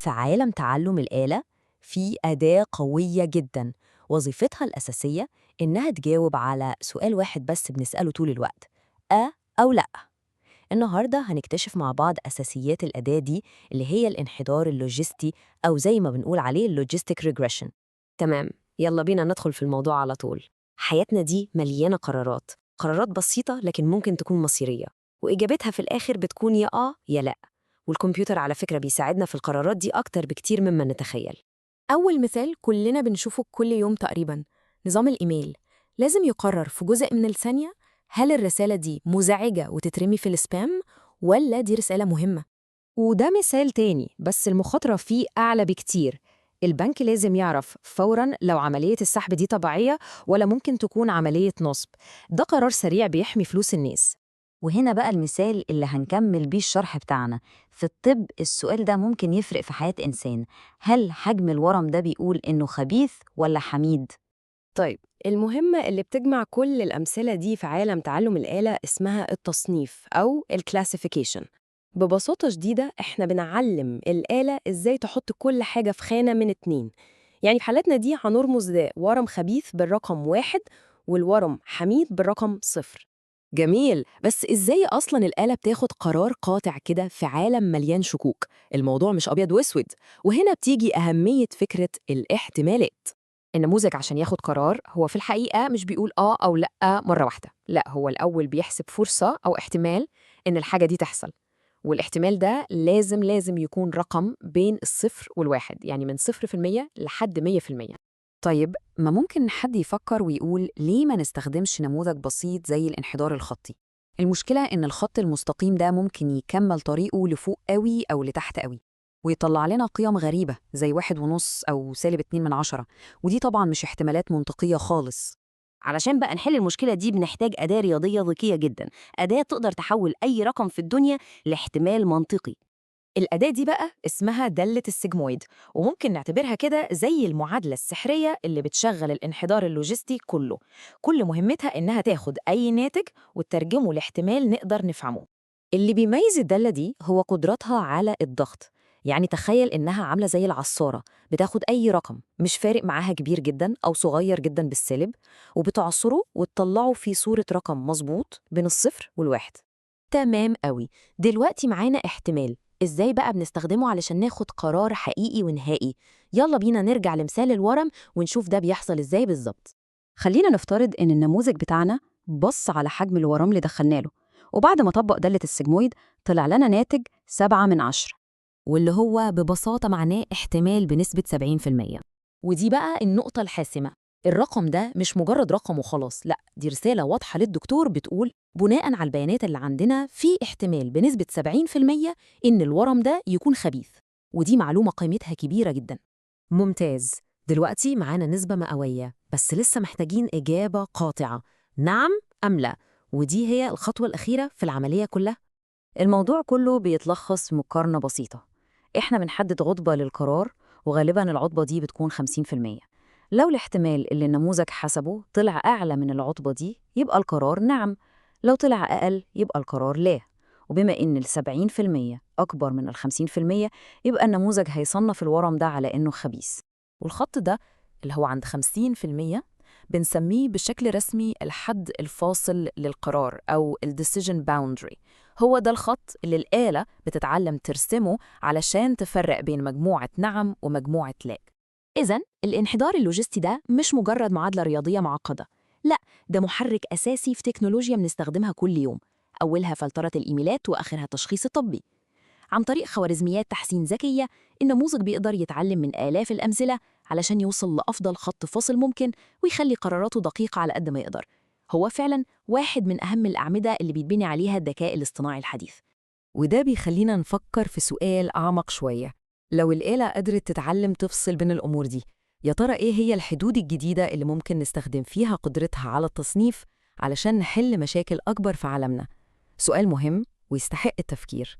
في عالم تعلم الآلة في أداة قوية جداً وظيفتها الأساسية إنها تجاوب على سؤال واحد بس بنسأله طول الوقت: أو لأ. النهاردة هنكتشف مع بعض أساسيات الأداة دي اللي هي الانحدار اللوجستي، أو زي ما بنقول عليه اللوجيستيك ريجريشن. تمام، يلا بينا ندخل في الموضوع على طول. حياتنا دي مليانة قرارات بسيطة لكن ممكن تكون مصيرية، وإجابتها في الآخر بتكون يا يا لأ. والكمبيوتر على فكرة بيساعدنا في القرارات دي أكتر بكتير مما نتخيل. أول مثال كلنا بنشوفه كل يوم تقريباً، نظام الإيميل. لازم يقرر في جزء من الثانية هل الرسالة دي مزعجة وتترمي في السبام ولا دي رسالة مهمة. وده مثال تاني بس المخاطرة فيه أعلى بكتير. البنك لازم يعرف فوراً لو عملية السحب دي طبيعية ولا ممكن تكون عملية نصب. ده قرار سريع بيحمي فلوس الناس. وهنا بقى المثال اللي هنكمل بيه الشرح بتاعنا. في الطب السؤال ده ممكن يفرق في حياة إنسان. هل حجم الورم ده بيقول إنه خبيث ولا حميد؟ طيب، المهمة اللي بتجمع كل الأمثلة دي في عالم تعلم الآلة اسمها التصنيف أو الكلاسيفيكيشن. ببساطة شديدة إحنا بنعلم الآلة إزاي تحط كل حاجة في خانة من اتنين. يعني في حالتنا دي هنرمز لورم خبيث بالرقم 1 والورم حميد بالرقم 0. جميل، بس إزاي أصلاً الآلة بتاخد قرار قاطع كده في عالم مليان شكوك؟ الموضوع مش أبيض وأسود، وهنا بتيجي أهمية فكرة الاحتمالات. النموذج عشان ياخد قرار هو في الحقيقة مش بيقول أو لأ مرة واحدة، لأ، هو الأول بيحسب فرصة أو احتمال إن الحاجة دي تحصل، والاحتمال ده لازم يكون رقم بين الصفر والواحد، يعني من 0% لحد 100%. طيب، ما ممكن حد يفكر ويقول ليه ما نستخدمش نموذج بسيط زي الانحدار الخطي؟ المشكلة إن الخط المستقيم ده ممكن يكمل طريقه لفوق قوي أو لتحت قوي، ويطلع لنا قيم غريبة زي 1.5 أو -2/10، ودي طبعا مش احتمالات منطقية خالص. علشان بقى نحل المشكلة دي بنحتاج أداة رياضية ذكية جدا، أداة تقدر تحول أي رقم في الدنيا لاحتمال منطقي. الأداة دي بقى اسمها دالة السيجمويد، وممكن نعتبرها كده زي المعادلة السحرية اللي بتشغل الانحدار اللوجستي كله. كل مهمتها إنها تاخد أي ناتج وتترجمه لاحتمال نقدر نفهمه. اللي بيميز الدالة دي هو قدرتها على الضغط. يعني تخيل إنها عاملة زي العصارة، بتاخد أي رقم مش فارق معاها كبير جدا أو صغير جدا بالسالب، وبتعصره وتطلعه في صورة رقم مظبوط بين الصفر والواحد. تمام قوي. دلوقتي معانا احتمال، إزاي بقى بنستخدمه علشان ناخد قرار حقيقي ونهائي؟ يلا بينا نرجع لمثال الورم ونشوف ده بيحصل إزاي بالظبط. خلينا نفترض إن النموذج بتاعنا بص على حجم الورم اللي دخلنا له، وبعد ما طبق دالة السيجمويد طلع لنا ناتج 7/10. واللي هو ببساطة معناه احتمال بنسبة 70%. ودي بقى النقطة الحاسمة. الرقم ده مش مجرد رقم وخلاص، لأ، دي رسالة واضحة للدكتور بتقول بناء على البيانات اللي عندنا في احتمال بنسبة 70% إن الورم ده يكون خبيث. ودي معلومة قيمتها كبيرة جدا. ممتاز. دلوقتي معانا نسبة مئوية، بس لسه محتاجين إجابة قاطعة، نعم أم لا. ودي هي الخطوة الأخيرة في العملية كلها. الموضوع كله بيتلخص في مقارنة بسيطة. إحنا بنحدد عطبة للقرار، وغالباً العطبة دي بتكون 50%. لو الاحتمال اللي النموذج حسبه طلع أعلى من العطبة دي يبقى القرار نعم، لو طلع أقل يبقى القرار لا. وبما إن 70% أكبر من 50% يبقى النموذج هيصنف الورم ده على إنه خبيث. والخط ده اللي هو عند 50% بنسميه بشكل رسمي الحد الفاصل للقرار أو decision boundary. هو ده الخط اللي الآلة بتتعلم ترسمه علشان تفرق بين مجموعة نعم ومجموعة لا. إذن الانحدار اللوجستي ده مش مجرد معادلة رياضية معقدة، لا، ده محرك أساسي في تكنولوجيا بنستخدمها كل يوم، أولها فلترة الإيميلات وآخرها التشخيص الطبي. عن طريق خوارزميات تحسين ذكية، النموذج بيقدر يتعلم من آلاف الأمثلة علشان يوصل لأفضل خط فاصل ممكن ويخلي قراراته دقيقة على قد ما يقدر. هو فعلاً واحد من أهم الأعمدة اللي بيتبني عليها الذكاء الاصطناعي الحديث. وده بيخلينا نفكر في سؤال أعمق شوية. لو الآلة قدرت تتعلم تفصل بين الأمور دي، يا ترى إيه هي الحدود الجديدة اللي ممكن نستخدم فيها قدرتها على التصنيف علشان نحل مشاكل أكبر في عالمنا؟ سؤال مهم ويستحق التفكير.